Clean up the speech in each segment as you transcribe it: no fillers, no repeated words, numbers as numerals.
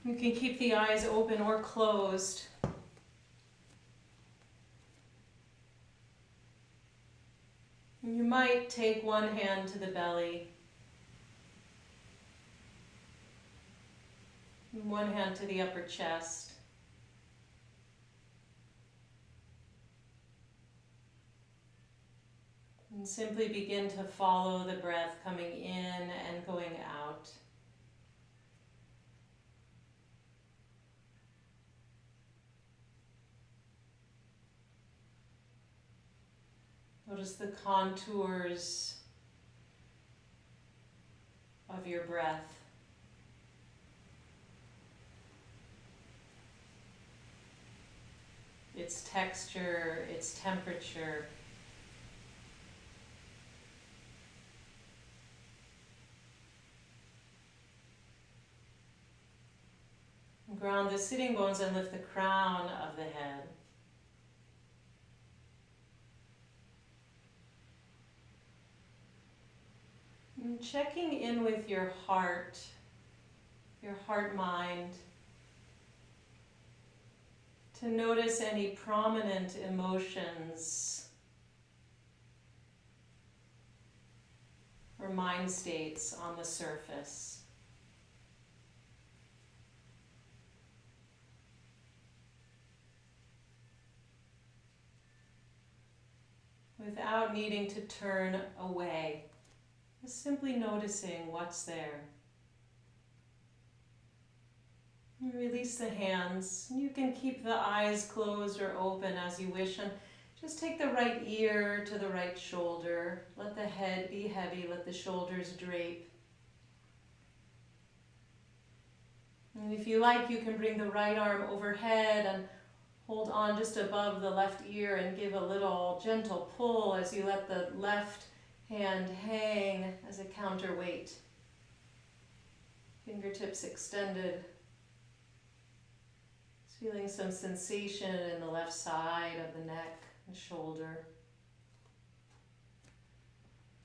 You can keep the eyes open or closed. You might take one hand to the belly, and one hand to the upper chest. And simply begin to follow the breath coming in and going out. Notice the contours of your breath. Its texture, its temperature. Ground the sitting bones and lift the crown of the head. And checking in with your heart mind, to notice any prominent emotions or mind states on the surface. Without needing to turn away, just simply noticing what's there. And release the hands. You can keep the eyes closed or open as you wish, and just take the right ear to the right shoulder. Let the head be heavy, let the shoulders drape. And if you like, you can bring the right arm overhead and hold on just above the left ear and give a little gentle pull as you let the left hand hang as a counterweight. Fingertips extended. Just feeling some sensation in the left side of the neck and shoulder.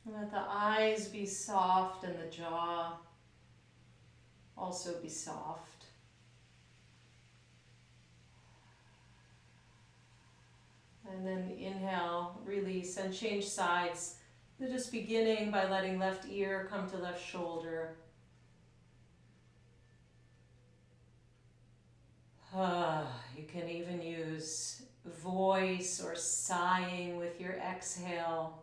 And let the eyes be soft and the jaw also be soft. And then inhale, release, and change sides. So just beginning by letting left ear come to left shoulder. You can even use voice or sighing with your exhale.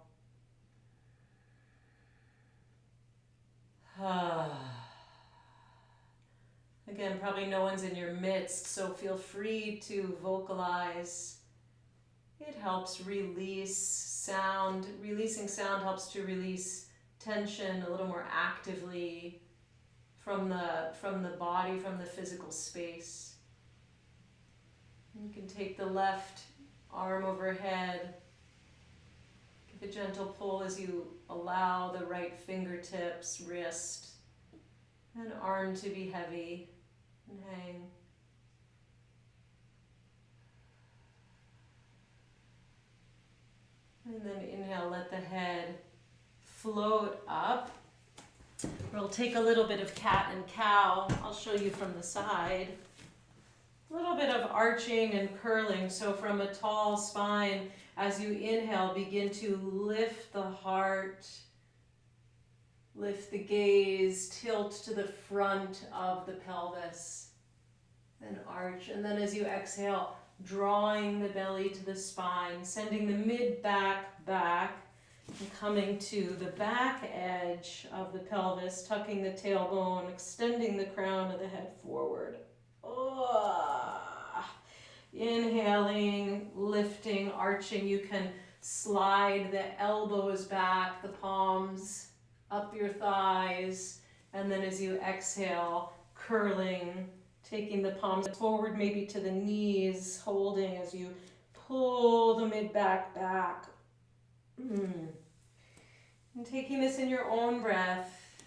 Again, probably no one's in your midst, so feel free to vocalize. It helps release sound. Releasing sound helps to release tension a little more actively from the body, from the physical space. You can take the left arm overhead. Give a gentle pull as you allow the right fingertips, wrist, and arm to be heavy and hang. And then inhale, let the head float up. We'll take a little bit of cat and cow. I'll show you from the side. A little bit of arching and curling. So from a tall spine, as you inhale, begin to lift the heart, lift the gaze, tilt to the front of the pelvis, then arch. And then as you exhale, drawing the belly to the spine, sending the mid-back back, and coming to the back edge of the pelvis, tucking the tailbone, extending the crown of the head forward. Inhaling, lifting, arching. You can slide the elbows back, the palms up your thighs, and then as you exhale, curling, taking the palms forward, maybe to the knees, holding as you pull the mid-back back. And taking this in your own breath,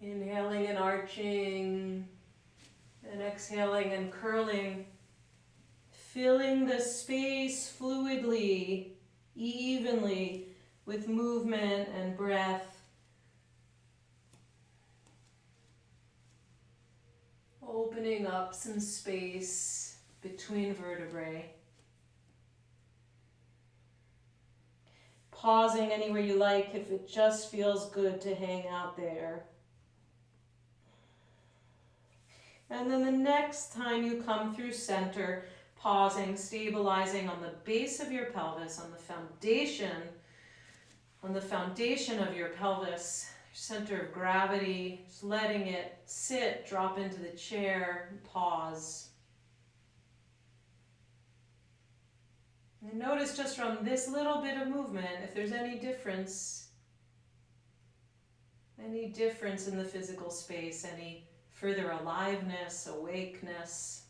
inhaling and arching, and exhaling and curling, filling the space fluidly, evenly, with movement and breath. opening up some space between vertebrae. Pausing anywhere you like if it just feels good to hang out there. And then the next time you come through center, pausing, stabilizing on the base of your pelvis, on the foundation of your pelvis, your center of gravity, just letting it sit, drop into the chair, and pause. And notice just from this little bit of movement if there's any difference in the physical space, any further aliveness, awakeness.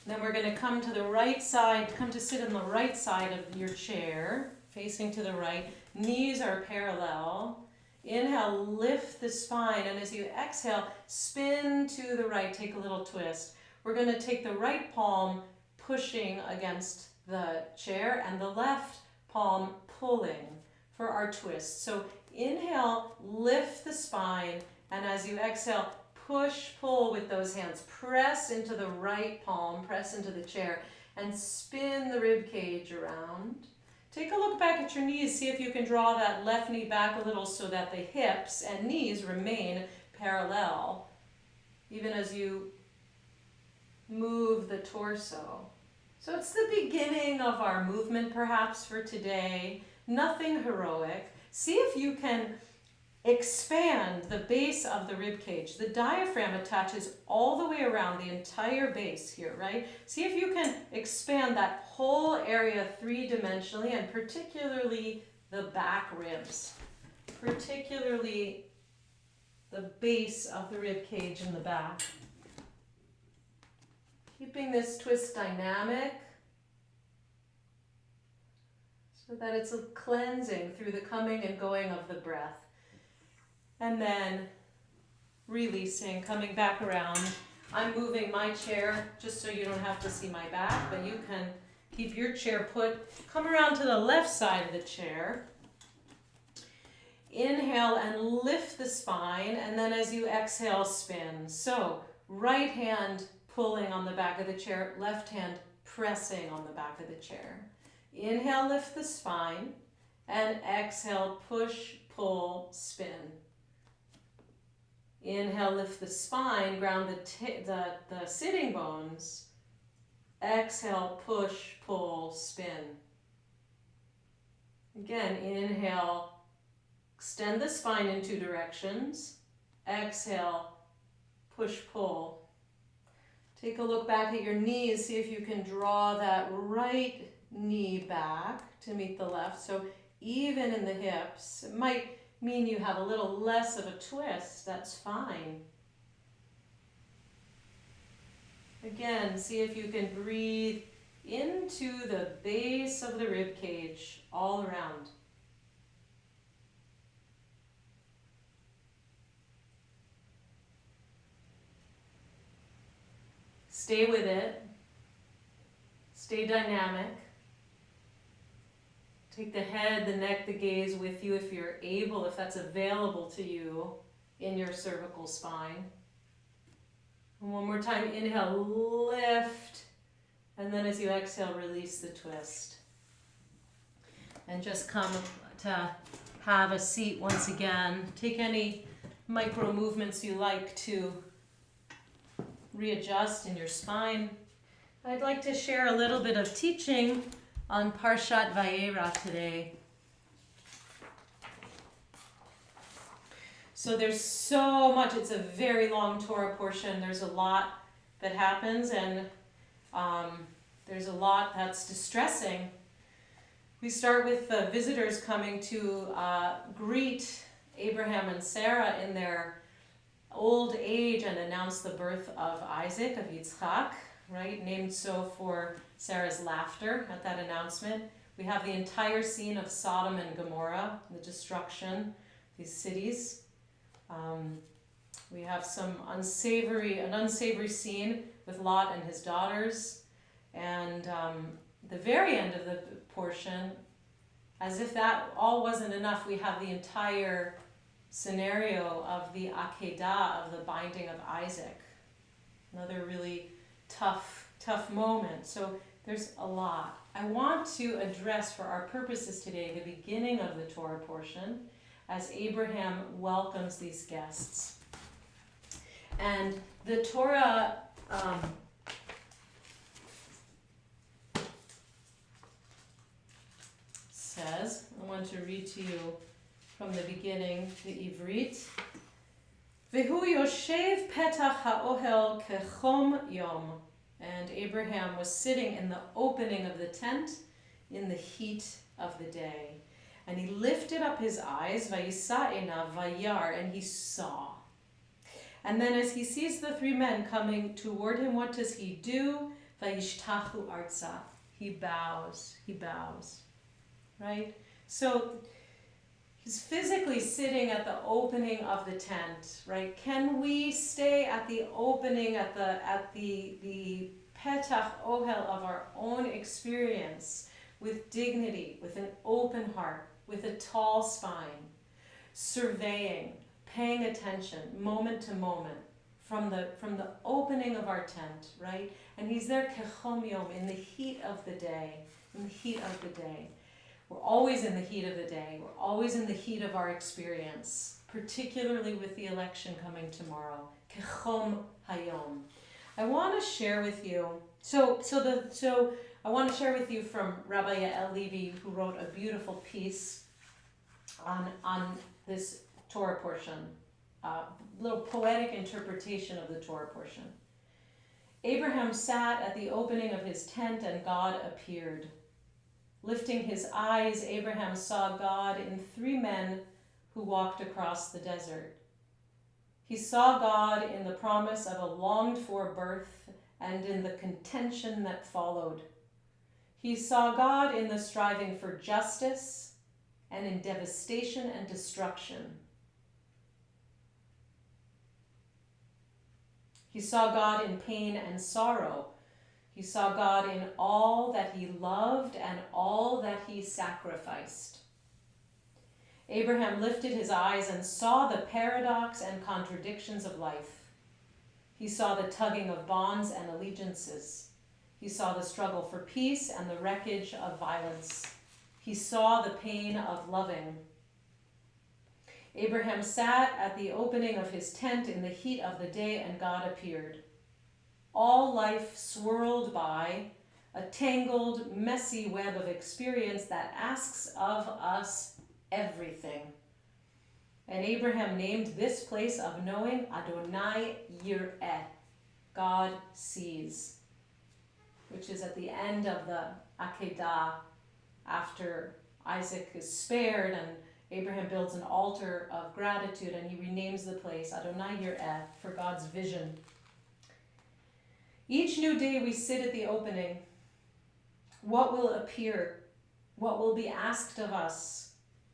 And then we're going to come to the right side, come to sit on the right side of your chair, facing to the right. Knees are parallel. Inhale, lift the spine, and as you exhale, spin to the right, take a little twist. We're going to take the right palm pushing against the chair and the left palm pulling for our twist. So inhale, lift the spine, and as you exhale, push, pull with those hands. Press into the right palm, press into the chair, and spin the rib cage around. Take a look back at your knees. See if you can draw that left knee back a little so that the hips and knees remain parallel, even as you move the torso. So it's the beginning of our movement perhaps for today. Nothing heroic. See if you can expand the base of the rib cage. The diaphragm attaches all the way around the entire base here, right? See if you can expand that whole area three-dimensionally, and particularly the back ribs, particularly the base of the rib cage in the back. Keeping this twist dynamic so that it's a cleansing through the coming and going of the breath. And then releasing, coming back around. I'm moving my chair just so you don't have to see my back, but you can keep your chair put. Come around to the left side of the chair. Inhale and lift the spine, and then as you exhale, spin. So right hand pulling on the back of the chair, left hand pressing on the back of the chair. Inhale, lift the spine, and exhale, push, pull, spin. Inhale, lift the spine, ground the sitting bones. Exhale, push, pull, spin. Again, inhale, extend the spine in two directions. Exhale, push, pull. Take a look back at your knees. See if you can draw that right knee back to meet the left. So even in the hips, it might mean you have a little less of a twist. That's fine. Again, see if you can breathe into the base of the rib cage all around. Stay with it. Stay dynamic. Take the head, the neck, the gaze with you if you're able, if that's available to you in your cervical spine. And one more time, inhale, lift. And then as you exhale, release the twist. And just come to have a seat once again. Take any micro movements you like to readjust in your spine. I'd like to share a little bit of teaching on Parshat Vayera today. So there's so much, it's a very long Torah portion. There's a lot that happens, and there's a lot that's distressing. We start with the visitors coming to greet Abraham and Sarah in their old age and announce the birth of Isaac, of Yitzchak, right? Named so for Sarah's laughter at that announcement. We have the entire scene of Sodom and Gomorrah, the destruction of these cities. We have an unsavory scene with Lot and his daughters. And the very end of the portion, as if that all wasn't enough, we have the entire scenario of the Akedah, of the binding of Isaac. Another really tough moment. So there's a lot. I want to address for our purposes today the beginning of the Torah portion as Abraham welcomes these guests. And the Torah says, I want to read to you from the beginning, the Ivrit. Vehu yoshev petach ha'ohel kechom yom. And Abraham was sitting in the opening of the tent in the heat of the day. And he lifted up his eyes, vayisa einav vayar, and he saw. And then as he sees the three men coming toward him, what does he do? Vayishtachu arza. He bows. Right? So he's physically sitting at the opening of the tent, right? Can we stay at the opening, at the petach ohel of our own experience with dignity, with an open heart, with a tall spine, surveying, paying attention, moment to moment, from the opening of our tent, right? And he's there kechom yom, in the heat of the day, We're always in the heat of the day. We're always in the heat of our experience, particularly with the election coming tomorrow. Kechom hayom. I want to share with you. So I want to share with you from Rabbi Yael Levi, who wrote a beautiful piece on this Torah portion, little poetic interpretation of the Torah portion. Abraham sat at the opening of his tent, and God appeared. Lifting his eyes, Abraham saw God in three men who walked across the desert. He saw God in the promise of a longed-for birth and in the contention that followed. He saw God in the striving for justice and in devastation and destruction. He saw God in pain and sorrow. He saw God in all that he loved and all that he sacrificed. Abraham lifted his eyes and saw the paradox and contradictions of life. He saw the tugging of bonds and allegiances. He saw the struggle for peace and the wreckage of violence. He saw the pain of loving. Abraham sat at the opening of his tent in the heat of the day, and God appeared. All life swirled by, a tangled, messy web of experience that asks of us everything. And Abraham named this place of knowing Adonai Yireh, God sees, which is at the end of the Akedah, after Isaac is spared and Abraham builds an altar of gratitude, and he renames the place Adonai Yireh, for God's vision. Each new day we sit at the opening. What will appear? What will be asked of us?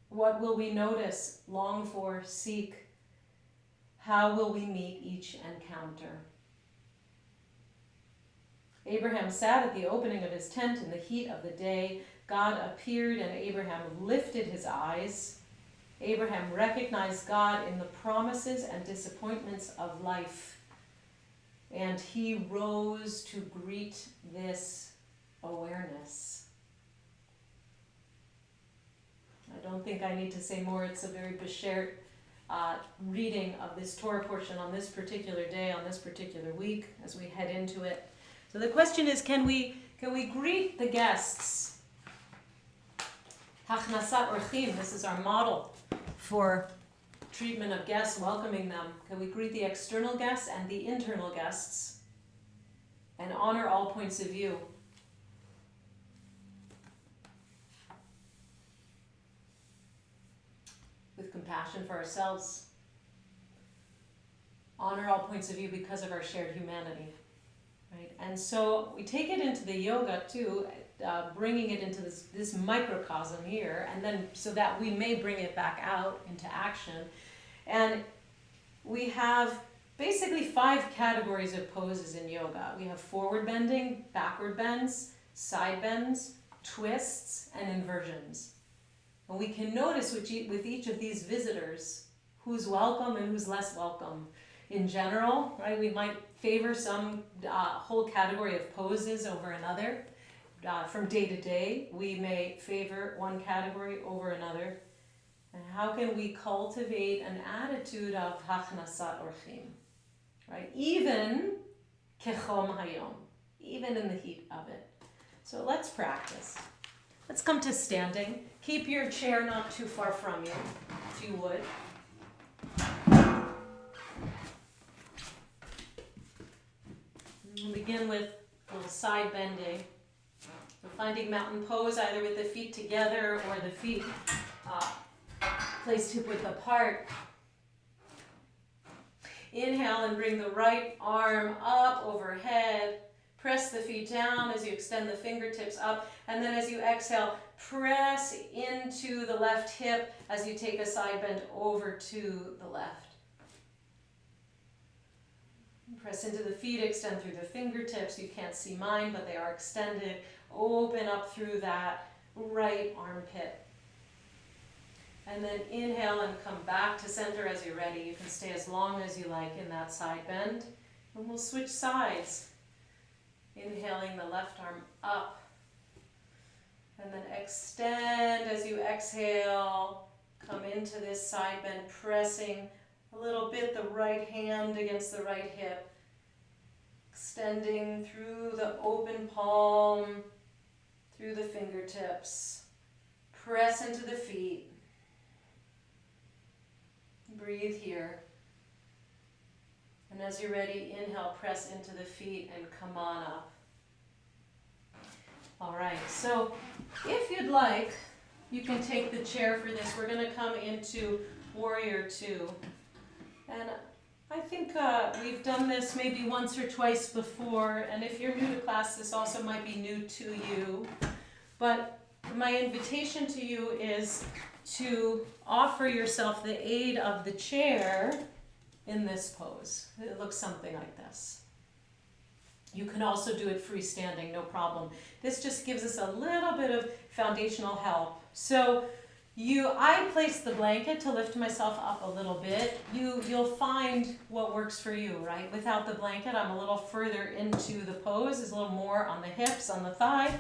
What will we notice, long for, seek? How will we meet each encounter? Abraham sat at the opening of his tent in the heat of the day. God appeared, and Abraham lifted his eyes. Abraham recognized God in the promises and disappointments of life. And he rose to greet this awareness. I don't think I need to say more. It's a very beshert reading of this Torah portion on this particular day, on this particular week, as we head into it. So the question is, can we greet the guests? Hachnasat orchim, this is our model for treatment of guests, welcoming them. Can we greet the external guests and the internal guests and honor all points of view? With compassion for ourselves. Honor all points of view because of our shared humanity. Right? And so we take it into the yoga too, bringing it into this microcosm here, and then so that we may bring it back out into action. And we have basically 5 categories of poses in yoga. We have forward bending, backward bends, side bends, twists, and inversions. And we can notice with each of these visitors who's welcome and who's less welcome. In general, right, we might favor some whole category of poses over another. From day to day, we may favor one category over another. And how can we cultivate an attitude of hachnasat orchim, right? Even kechom hayom, even in the heat of it. So let's practice. Let's come to standing. Keep your chair not too far from you, if you would. We'll begin with a little side bending. So finding mountain pose either with the feet together or the feet placed hip width apart. Inhale and bring the right arm up overhead. Press the feet down as you extend the fingertips up. And then as you exhale, press into the left hip as you take a side bend over to the left. Press into the feet, extend through the fingertips. You can't see mine, but they are extended. Open up through that right armpit. And then inhale and come back to center as you're ready. You can stay as long as you like in that side bend. And we'll switch sides. Inhaling the left arm up. And then extend as you exhale. Come into this side bend, pressing a little bit the right hand against the right hip. Extending through the open palm, through the fingertips. Press into the feet. Breathe here. And as you're ready, inhale, press into the feet and come on up. All right, so if you'd like, you can take the chair for this. We're going to come into Warrior Two. And I think we've done this maybe once or twice before, and if you're new to class, this also might be new to you. But my invitation to you is to offer yourself the aid of the chair in this pose. It looks something like this. You can also do it freestanding, no problem. This just gives us a little bit of foundational help. So I place the blanket to lift myself up a little bit. You'll find what works for you, right? Without the blanket, I'm a little further into the pose. There's a little more on the hips, on the thigh.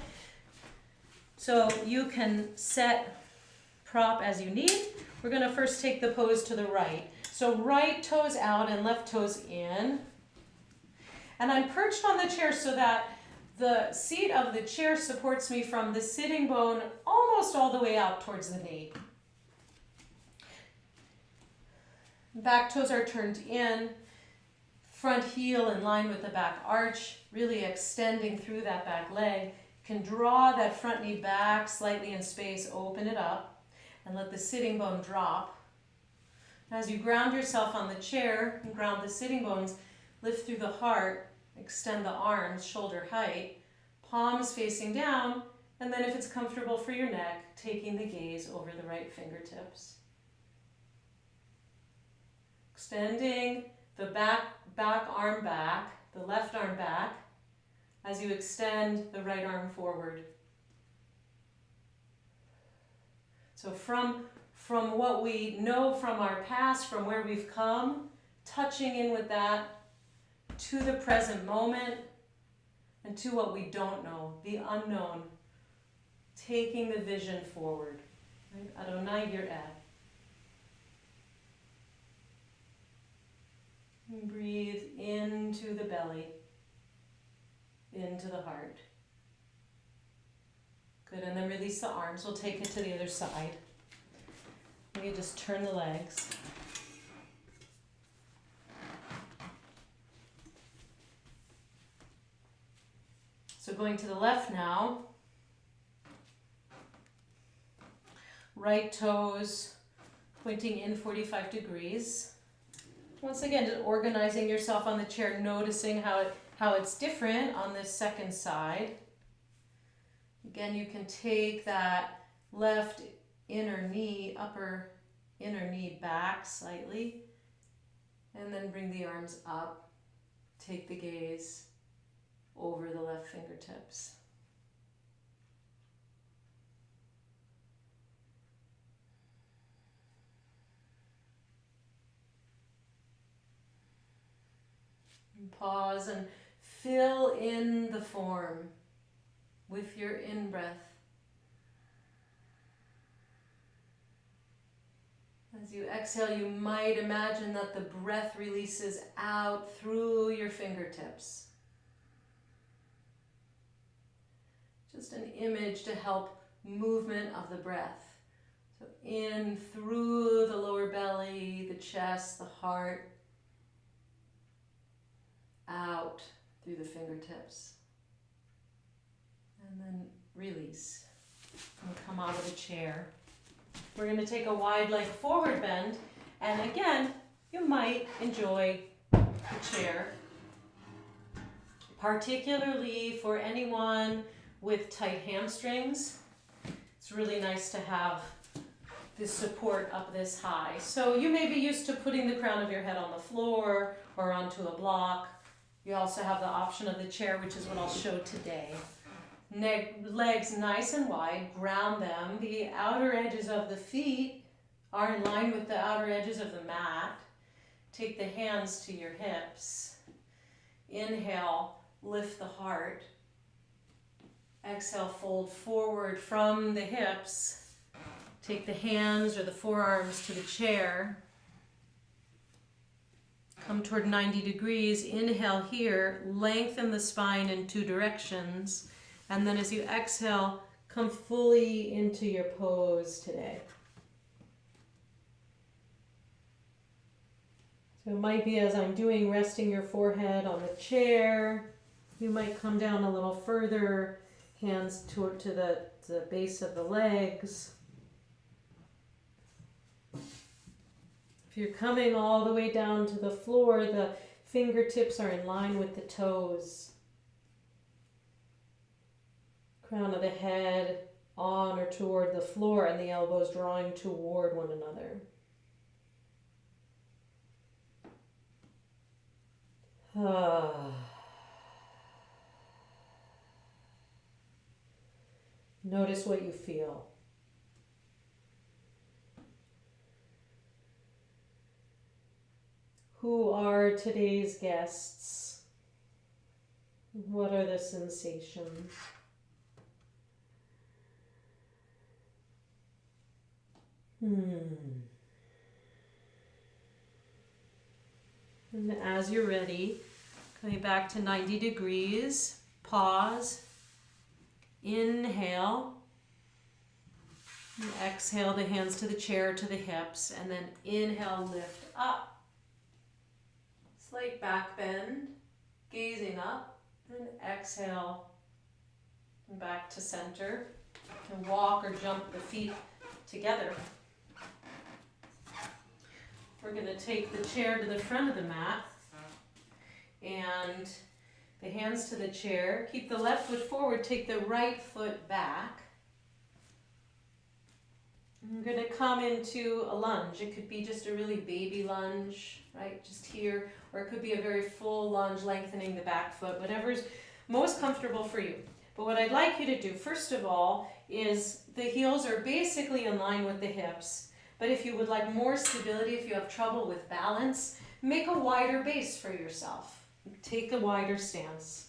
So you can set prop as you need. We're going to first take the pose to the right. So right toes out and left toes in. And I'm perched on the chair so that the seat of the chair supports me from the sitting bone almost all the way out towards the knee. Back toes are turned in, front heel in line with the back arch, really extending through that back leg. You can draw that front knee back slightly in space, open it up, and let the sitting bone drop. As you ground yourself on the chair and ground the sitting bones, lift through the heart, extend the arms, shoulder height, palms facing down, and then if it's comfortable for your neck, taking the gaze over the right fingertips. Extending the back arm back, the left arm back, as you extend the right arm forward. So from what we know from our past, from where we've come, touching in with that to the present moment and to what we don't know, the unknown, taking the vision forward. Right? Adonai Yireh. Breathe into the belly, into the heart. Good, and then release the arms. We'll take it to the other side. Maybe just turn the legs. So going to the left now. Right toes pointing in 45 degrees. Once again, just organizing yourself on the chair, noticing how it's different on this second side. Again, you can take that left inner knee, upper inner knee back slightly, and then bring the arms up. Take the gaze over the left fingertips. Pause and fill in the form with your in-breath. As you exhale, you might imagine that the breath releases out through your fingertips. Just an image to help movement of the breath. So in through the lower belly, the chest, the heart, out through the fingertips. And then release. And come out of the chair. We're going to take a wide leg forward bend. And again, you might enjoy the chair. Particularly for anyone with tight hamstrings. It's really nice to have this support up this high. So you may be used to putting the crown of your head on the floor or onto a block. You also have the option of the chair, which is what I'll show today. Legs nice and wide, ground them. The outer edges of the feet are in line with the outer edges of the mat. Take the hands to your hips. Inhale, lift the heart. Exhale, fold forward from the hips. Take the hands or the forearms to the chair. Come toward 90 degrees. Inhale here, lengthen the spine in two directions. And then as you exhale, come fully into your pose today. So it might be as I'm doing, resting your forehead on the chair. You might come down a little further, hands to the base of the legs. If you're coming all the way down to the floor, the fingertips are in line with the toes. Crown of the head on or toward the floor and the elbows drawing toward one another. Notice what you feel. Who are today's guests? What are the sensations? And as you're ready, coming back to 90 degrees, pause, inhale, and exhale the hands to the chair, to the hips, and then inhale, lift up, slight back bend, gazing up, and exhale, and back to center, and walk or jump the feet together. We're going to take the chair to the front of the mat and the hands to the chair. Keep the left foot forward, take the right foot back. I'm going to come into a lunge. It could be just a really baby lunge, right, just here, or it could be a very full lunge, lengthening the back foot, whatever's most comfortable for you. But what I'd like you to do, first of all, is the heels are basically in line with the hips. But if you would like more stability, if you have trouble with balance, make a wider base for yourself. Take a wider stance.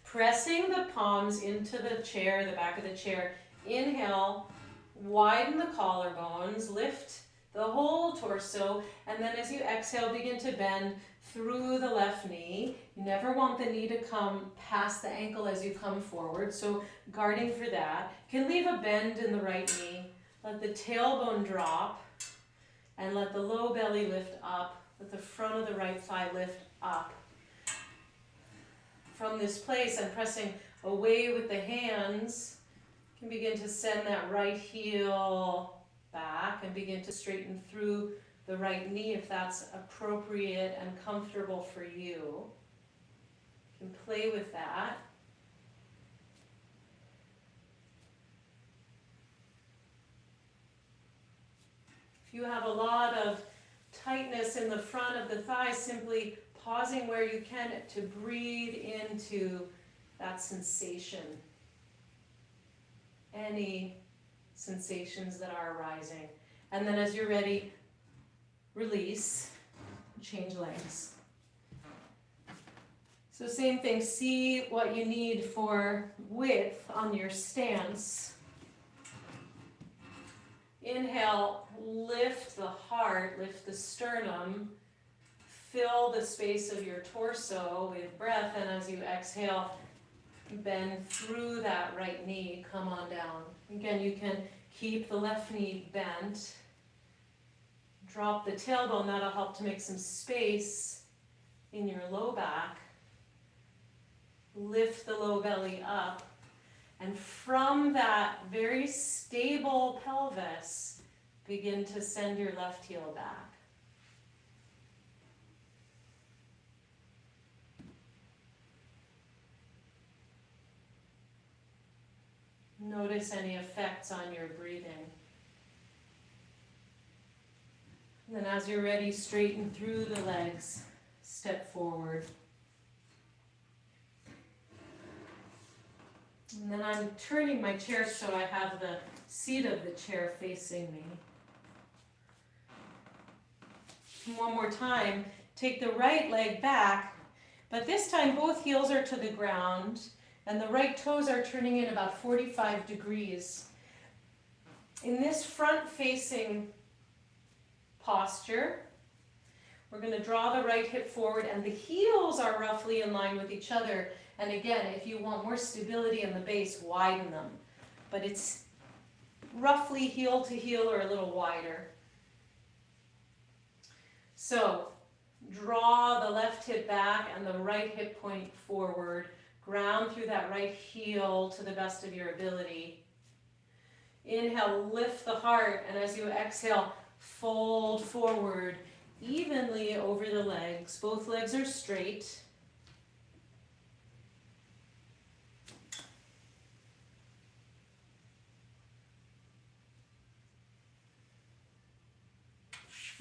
Pressing the palms into the chair, the back of the chair. Inhale, widen the collarbones, lift the whole torso, and then as you exhale, begin to bend through the left knee. You never want the knee to come past the ankle as you come forward, so guarding for that. You can leave a bend in the right knee. Let the tailbone drop and let the low belly lift up. Let the front of the right thigh lift up. From this place, I'm pressing away with the hands. You can begin to send that right heel back and begin to straighten through the right knee if that's appropriate and comfortable for you. You can play with that. If you have a lot of tightness in the front of the thigh, simply pausing where you can to breathe into that sensation. Any sensations that are arising. And then as you're ready, release, change legs. So same thing, see what you need for width on your stance. Inhale, lift the heart, lift the sternum, fill the space of your torso with breath, and as you exhale, bend through that right knee, come on down. Again, you can keep the left knee bent. Drop the tailbone, that'll help to make some space in your low back. Lift the low belly up. And from that very stable pelvis, begin to send your left heel back. Notice any effects on your breathing. And then as you're ready, straighten through the legs, step forward. And then I'm turning my chair so I have the seat of the chair facing me. One more time, take the right leg back, but this time both heels are to the ground and the right toes are turning in about 45 degrees. In this front-facing posture, we're going to draw the right hip forward and the heels are roughly in line with each other. And again, if you want more stability in the base, widen them. But it's roughly heel to heel or a little wider. So draw the left hip back and the right hip point forward. Ground through that right heel to the best of your ability. Inhale, lift the heart, and as you exhale, fold forward evenly over the legs. Both legs are straight.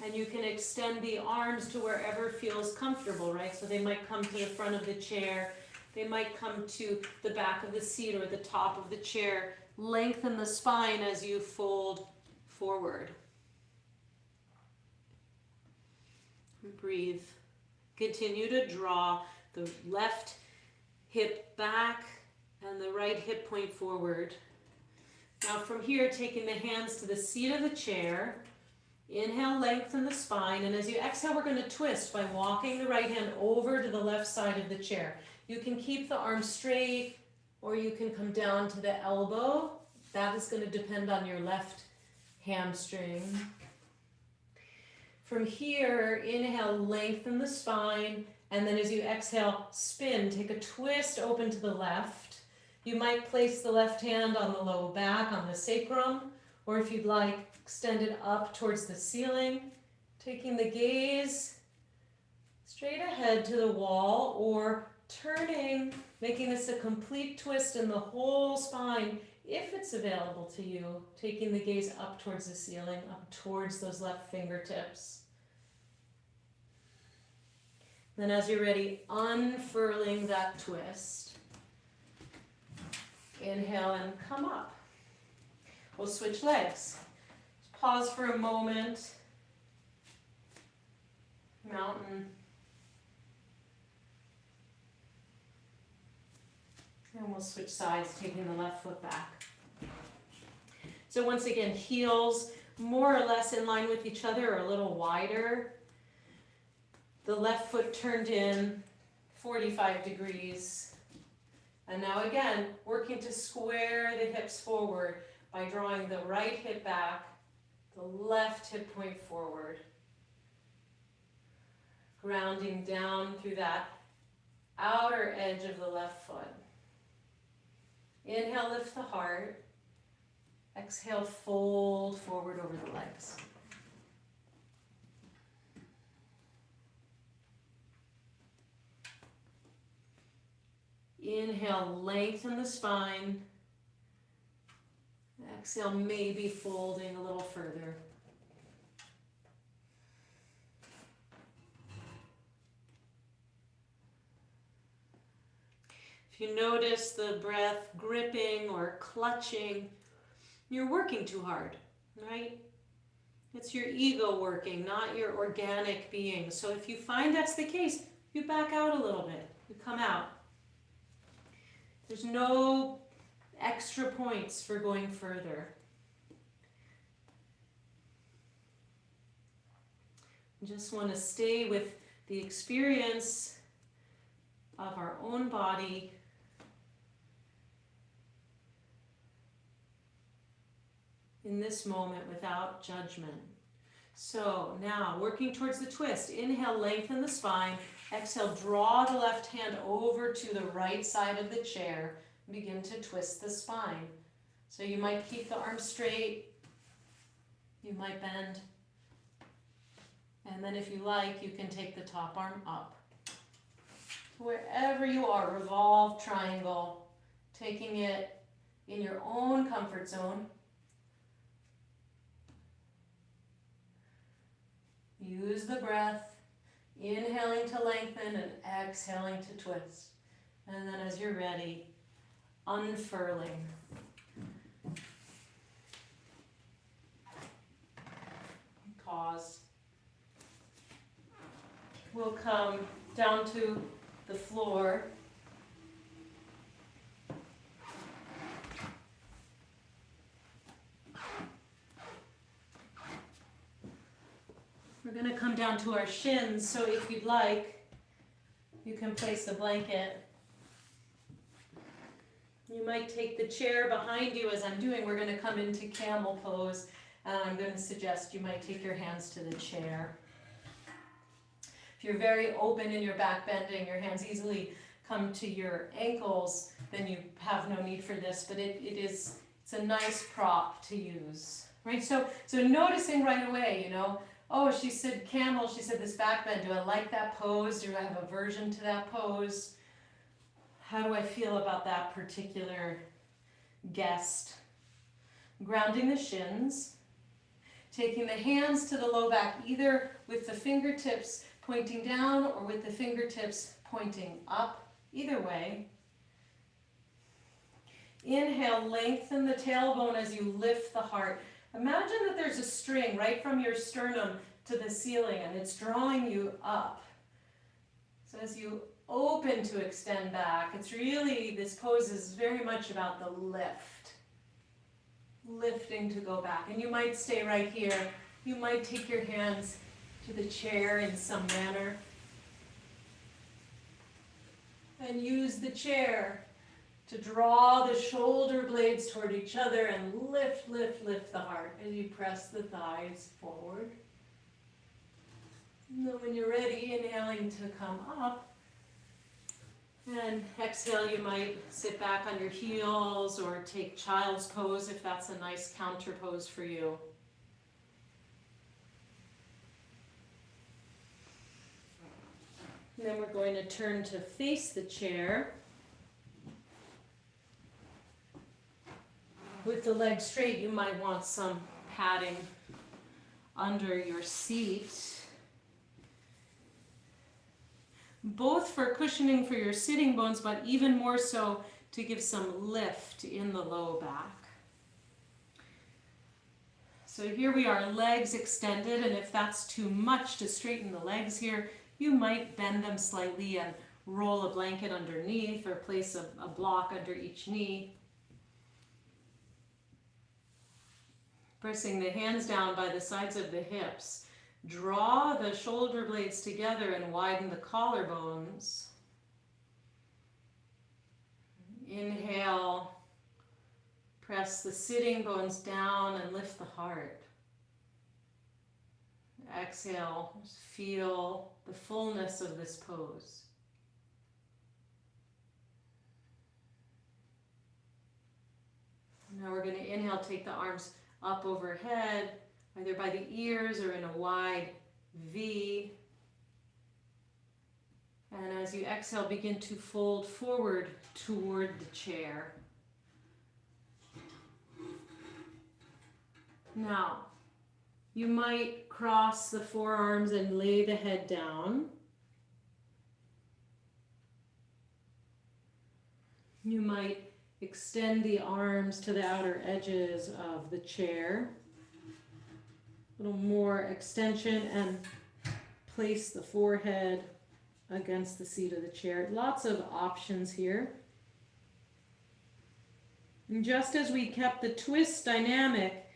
And you can extend the arms to wherever feels comfortable, right? So they might come to the front of the chair. They might come to the back of the seat or the top of the chair. Lengthen the spine as you fold forward. Breathe. Continue to draw the left hip back and the right hip point forward. Now from here, taking the hands to the seat of the chair. Inhale, lengthen the spine, and as you exhale, we're going to twist by walking the right hand over to the left side of the chair. You can keep the arm straight, or you can come down to the elbow. That is going to depend on your left hamstring. From here, inhale, lengthen the spine, and then as you exhale, spin. Take a twist open to the left. You might place the left hand on the low back, on the sacrum, or if you'd like, extend it up towards the ceiling, taking the gaze straight ahead to the wall, or turning, making this a complete twist in the whole spine, if it's available to you, taking the gaze up towards the ceiling, up towards those left fingertips. Then as you're ready, unfurling that twist. Inhale and come up. We'll switch legs. Pause for a moment. Mountain. And we'll switch sides, taking the left foot back. So once again, heels more or less in line with each other or a little wider. The left foot turned in 45 degrees. And now again, working to square the hips forward by drawing the right hip back, the left hip point forward. Grounding down through that outer edge of the left foot. Inhale, lift the heart. Exhale, fold forward over the legs. Inhale, lengthen the spine. Exhale, maybe folding a little further. If you notice the breath gripping or clutching, you're working too hard, right? It's your ego working, not your organic being. So if you find that's the case, you back out a little bit. You come out. There's no extra points for going further. You just want to stay with the experience of our own body in this moment without judgment. So now, working towards the twist. Inhale, lengthen the spine. Exhale, draw the left hand over to the right side of the chair. Begin to twist the spine. So you might keep the arms straight. You might bend. And then if you like, you can take the top arm up. Wherever you are, revolve triangle, taking it in your own comfort zone. Use the breath, inhaling to lengthen and exhaling to twist. And then as you're ready, unfurling. Pause. We'll come down to the floor. We're going to come down to our shins, so if you'd like, you can place the blanket. You might take the chair behind you as I'm doing. We're going to come into camel pose, and I'm going to suggest you might take your hands to the chair. If you're very open in your back bending, your hands easily come to your ankles, then you have no need for this, but it's a nice prop to use, right? So noticing right away, you know, oh, she said camel, she said this back bend. Do I like that pose? Do I have aversion to that pose? How do I feel about that particular guest? Grounding the shins, taking the hands to the low back, either with the fingertips pointing down or with the fingertips pointing up, either way. Inhale, lengthen the tailbone as you lift the heart. Imagine that there's a string right from your sternum to the ceiling and it's drawing you up. So as you open to extend back, it's really, this pose is very much about the lift. Lifting to go back. And you might stay right here. You might take your hands to the chair in some manner. And use the chair to draw the shoulder blades toward each other and lift, lift, lift the heart as you press the thighs forward. And then when you're ready, inhaling to come up. And exhale, you might sit back on your heels or take child's pose if that's a nice counter pose for you. And then we're going to turn to face the chair. With the legs straight, you might want some padding under your seat. Both for cushioning for your sitting bones, but even more so to give some lift in the low back. So here we are, legs extended, and if that's too much to straighten the legs here, you might bend them slightly and roll a blanket underneath or place a block under each knee. Pressing the hands down by the sides of the hips. Draw the shoulder blades together and widen the collarbones. Inhale, press the sitting bones down and lift the heart. Exhale, feel the fullness of this pose. Now we're going to inhale, take the arms up overhead, either by the ears or in a wide V. And as you exhale, begin to fold forward toward the chair. Now, you might cross the forearms and lay the head down. You might extend the arms to the outer edges of the chair. A little more extension and place the forehead against the seat of the chair. Lots of options here. And just as we kept the twist dynamic,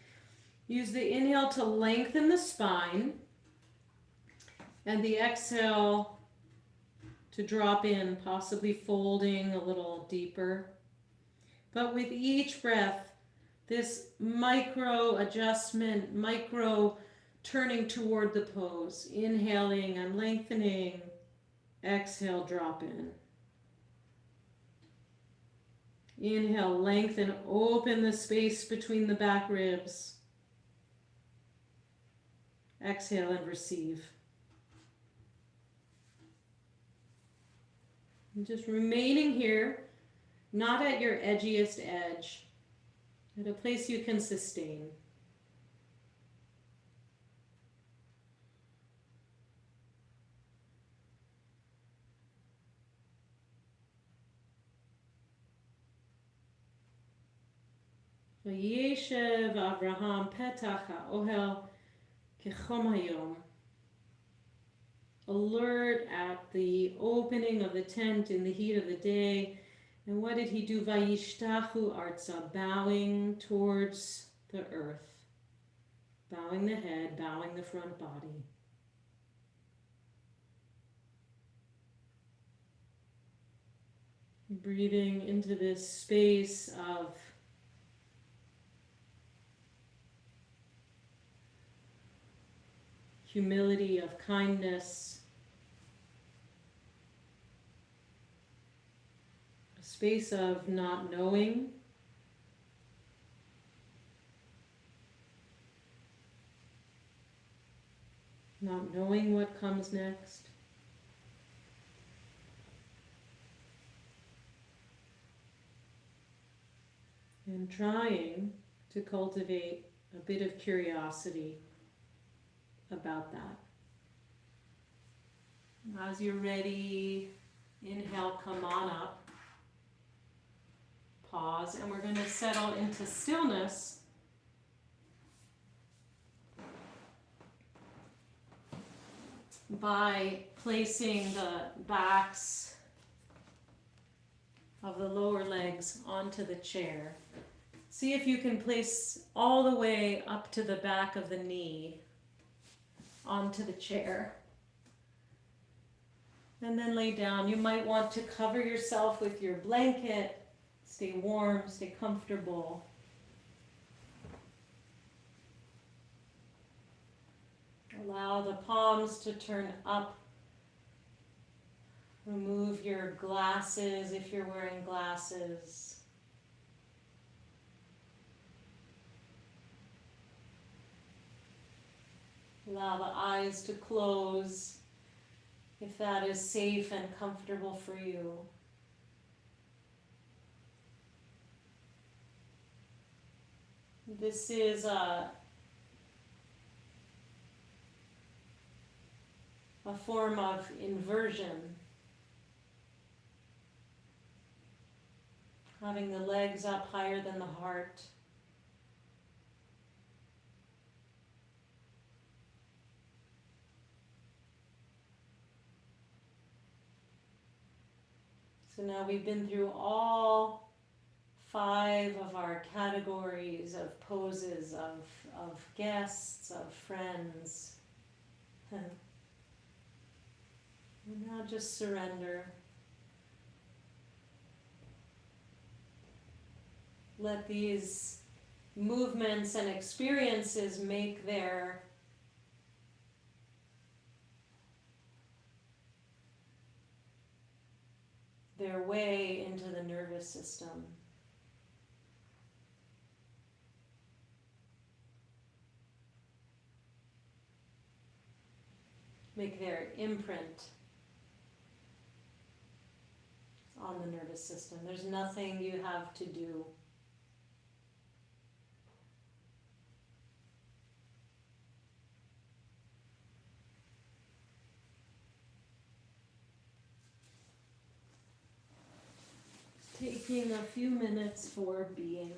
use the inhale to lengthen the spine and the exhale to drop in, possibly folding a little deeper. But with each breath, this micro adjustment, micro turning toward the pose. Inhaling, I'm lengthening. Exhale, drop in. Inhale, lengthen, open the space between the back ribs. Exhale and receive. And just remaining here, not at your edgiest edge, at a place you can sustain. Vayeshev Avraham petach ha'ohel kechom hayom. Alert at the opening of the tent in the heat of the day. And what did he do? Vayishtachu artza, bowing towards the earth. Bowing the head, bowing the front body. Breathing into this space of humility, of kindness, a space of not knowing, not knowing what comes next. And trying to cultivate a bit of curiosity about that. As you're ready, inhale, come on up. Pause, and we're going to settle into stillness. By placing the backs of the lower legs onto the chair. See if you can place all the way up to the back of the knee onto the chair. And then lay down. You might want to cover yourself with your blanket. Stay warm, stay comfortable. Allow the palms to turn up. Remove your glasses if you're wearing glasses. Allow the eyes to close if that is safe and comfortable for you. This is a form of inversion. Having the legs up higher than the heart. So now we've been through all 5 of our categories of poses, of guests, of friends. And now just surrender. Let these movements and experiences make their way into the nervous system. Make their imprint on the nervous system. There's nothing you have to do. Taking a few minutes for being.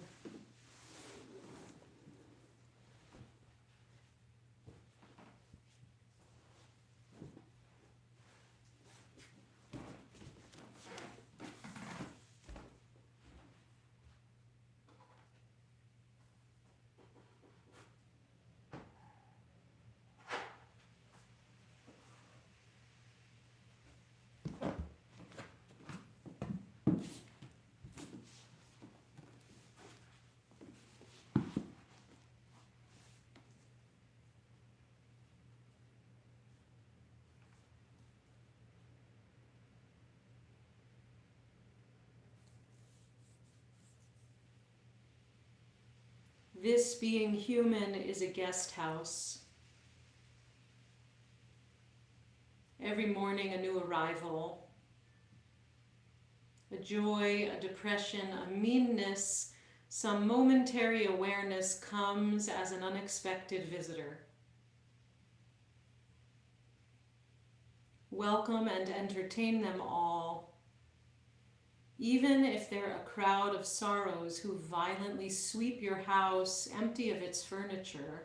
This being human is a guest house. Every morning a new arrival, a joy, a depression, a meanness, some momentary awareness comes as an unexpected visitor. Welcome and entertain them all, even if they're a crowd of sorrows who violently sweep your house empty of its furniture.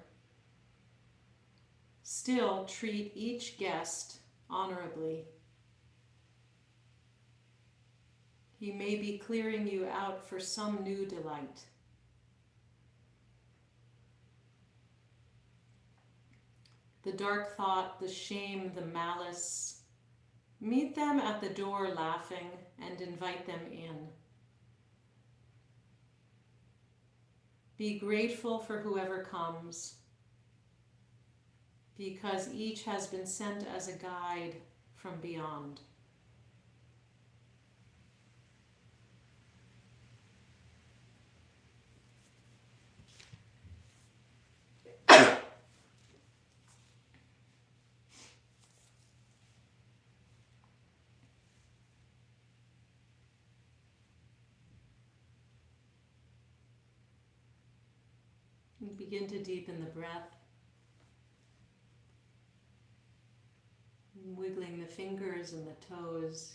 Still treat each guest honorably. He may be clearing you out for some new delight. The dark thought, the shame, the malice, meet them at the door laughing and invite them in. Be grateful for whoever comes, because each has been sent as a guide from beyond. And begin to deepen the breath, wiggling the fingers and the toes,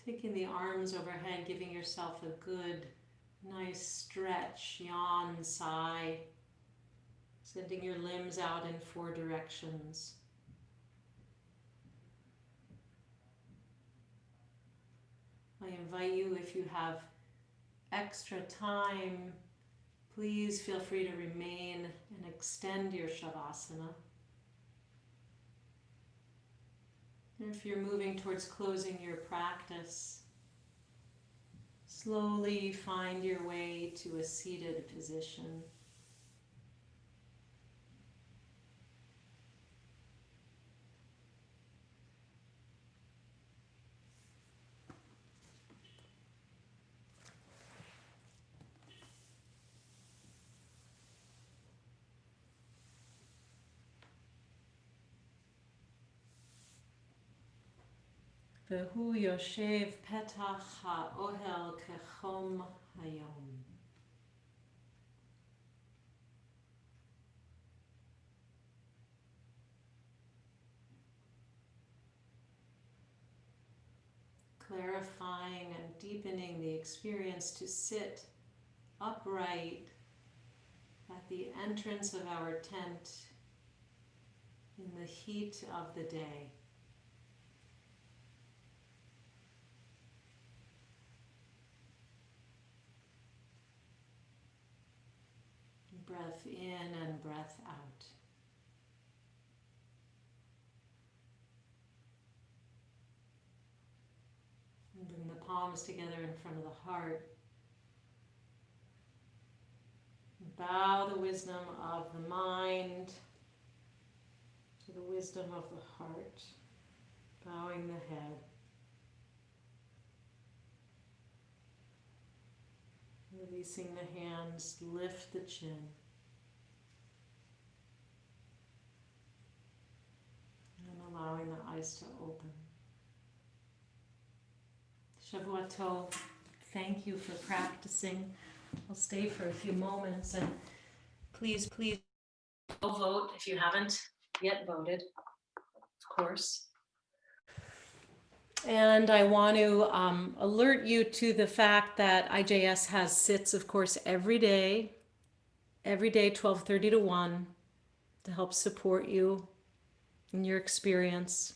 taking the arms overhead, giving yourself a good, nice stretch, yawn, sigh, sending your limbs out in 4 directions. I invite you, if you have extra time, please feel free to remain and extend your Shavasana. And if you're moving towards closing your practice, slowly find your way to a seated position. Vehu yoshev petach ha'ohel kechom hayom. Clarifying and deepening the experience to sit upright at the entrance of our tent in the heat of the day. Breath in and breath out. And bring the palms together in front of the heart. Bow the wisdom of the mind to the wisdom of the heart. Bowing the head. Releasing the hands, lift the chin. And allowing the eyes to open. Shavua Tov, thank you for practicing. I'll stay for a few moments and please vote if you haven't yet voted, of course. And I want to alert you to the fact that IJS has sits, of course, every day, 12:30 to 1, to help support you in your experience.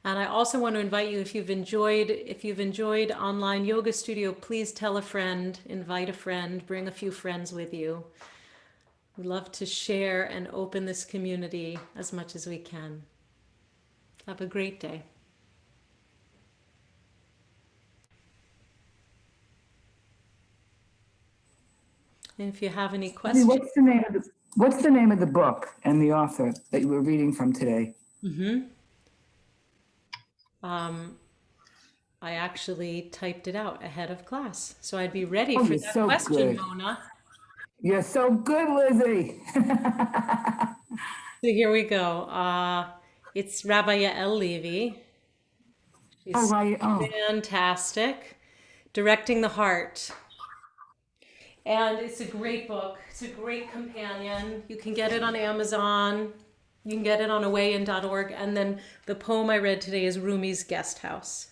And I also want to invite you, if you've enjoyed online yoga studio, please tell a friend, invite a friend, bring a few friends with you. We love to share and open this community as much as we can. Have a great day. And if you have any questions. What's the name of the book and the author that you were reading from today? I actually typed it out ahead of class. So I'd be ready Oh, for you're that so question, good. Mona. You're so good, Lizzie. So here we go. It's Rabbi Yael Levy. Oh, She's right. Oh, fantastic. Directing the Heart. And it's a great book. It's a great companion. You can get it on Amazon. You can get it on awayin.org. And then the poem I read today is Rumi's Guest House.